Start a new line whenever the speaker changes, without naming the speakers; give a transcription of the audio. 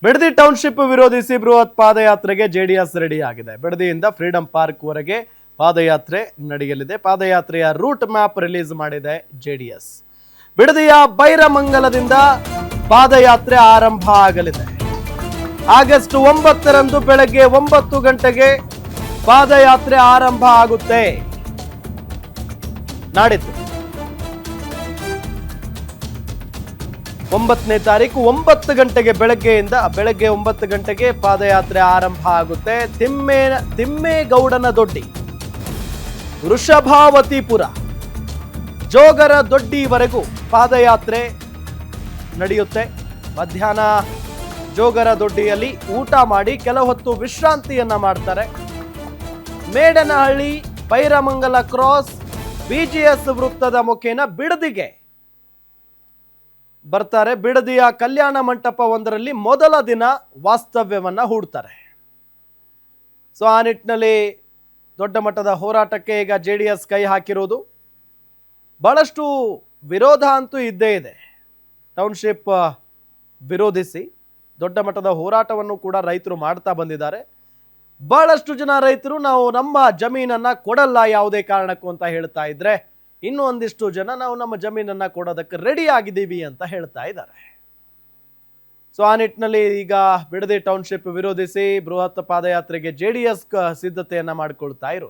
Bidadi township ವಿರೋಧಿಸಿ ಬೃಹತ್ ಪಾದಯಾತ್ರೆಗೆ JDS ready ಆಗಿದೆ. ಬಿಡದಿಯಿಂದ ಫ್ರೀಡಂ ಪಾರ್ಕ್ ವರೆಗೆ ಪಾದಯಾತ್ರೆ ನಡೆಯಲಿದೆ. ಪಾದಯಾತ್ರೆಯ ರೂಟ್ ಮ್ಯಾಪ್ ರಿಲೀಸ್ ಮಾಡಿದೆ ಜೆಡಿಎಸ್. ಬಿಡದಿಯ ಬೈರಮಂಗಲದಿಂದ ಪಾದಯಾತ್ರೆ ಆರಂಭ ಆಗಲಿದೆ. ಆಗಸ್ಟ್ 9ರಂದು ಬೆಳಗ್ಗೆ 9 ಗಂಟೆಗೆ ಪಾದಯಾತ್ರೆ ಆರಂಭ ಆಗುತ್ತೆ. ನಾಡಿದ್ದು 9ನೇ ತಾರೀಕು 9 ಗಂಟೆಗೆ ಬೆಳಗ್ಗೆ 9 ಗಂಟೆಗೆ ಪಾದಯಾತ್ರೆ ಆರಂಭ ಆಗುತ್ತೆ. ತಿಮ್ಮೇಗೌಡನ ದೊಡ್ಡಿ, ವೃಷಭಾವತಿಪುರ, ಜೋಗರ ದೊಡ್ಡಿವರೆಗೂ ಪಾದಯಾತ್ರೆ ನಡೆಯುತ್ತೆ. ಮಧ್ಯಾಹ್ನ ಜೋಗರ ದೊಡ್ಡಿಯಲ್ಲಿ ಊಟ ಮಾಡಿ ಕೆಲ ಹೊತ್ತು ವಿಶ್ರಾಂತಿಯನ್ನ ಮಾಡ್ತಾರೆ. ಮೇಡನಹಳ್ಳಿ, ಬೈರಮಂಗಲ ಕ್ರಾಸ್, ಬಿಜಿಎಸ್ ವೃತ್ತದ ಮುಖೇನ ಬಿಡದಿಗೆ ಬರ್ತಾರೆ. ಬಿಡದಿಯ ಕಲ್ಯಾಣ ಮಂಟಪ ಒಂದರಲ್ಲಿ ಮೊದಲ ದಿನ ವಾಸ್ತವ್ಯವನ್ನ ಹೂಡ್ತಾರೆ. ಸೊ ಆ ನಿಟ್ಟಿನಲ್ಲಿ ದೊಡ್ಡ ಮಟ್ಟದ ಹೋರಾಟಕ್ಕೆ ಈಗ ಜೆಡಿಎಸ್ ಕೈ ಹಾಕಿರೋದು. ಬಹಳಷ್ಟು ವಿರೋಧ ಅಂತೂ ಇದ್ದೇ ಇದೆ. ಟೌನ್ಶಿಪ್ ವಿರೋಧಿಸಿ ದೊಡ್ಡ ಮಟ್ಟದ ಹೋರಾಟವನ್ನು ಕೂಡ ರೈತರು ಮಾಡ್ತಾ ಬಂದಿದ್ದಾರೆ. ಬಹಳಷ್ಟು ಜನ ರೈತರು ನಾವು ನಮ್ಮ ಜಮೀನನ್ನ ಕೊಡಲ್ಲ ಯಾವುದೇ ಕಾರಣಕ್ಕೂ ಅಂತ ಹೇಳ್ತಾ ಇದ್ರೆ, ಇನ್ನು ಒಂದಿಷ್ಟು ಜನ ನಾವು ನಮ್ಮ ಜಮೀನನ್ನ ಕೊಡೋದಕ್ಕೆ ರೆಡಿ ಆಗಿದ್ದೀವಿ ಅಂತ ಹೇಳ್ತಾ ಇದ್ದಾರೆ. ಸೊ ಆ ನಿಟ್ಟಿನಲ್ಲಿ ಈಗ ಬಿಡದಿ ಟೌನ್ಶಿಪ್ ವಿರೋಧಿಸಿ ಬೃಹತ್ ಪಾದಯಾತ್ರೆಗೆ ಜೆಡಿಎಸ್ ಸಿದ್ಧತೆಯನ್ನ ಮಾಡಿಕೊಳ್ತಾ ಇರೋದು.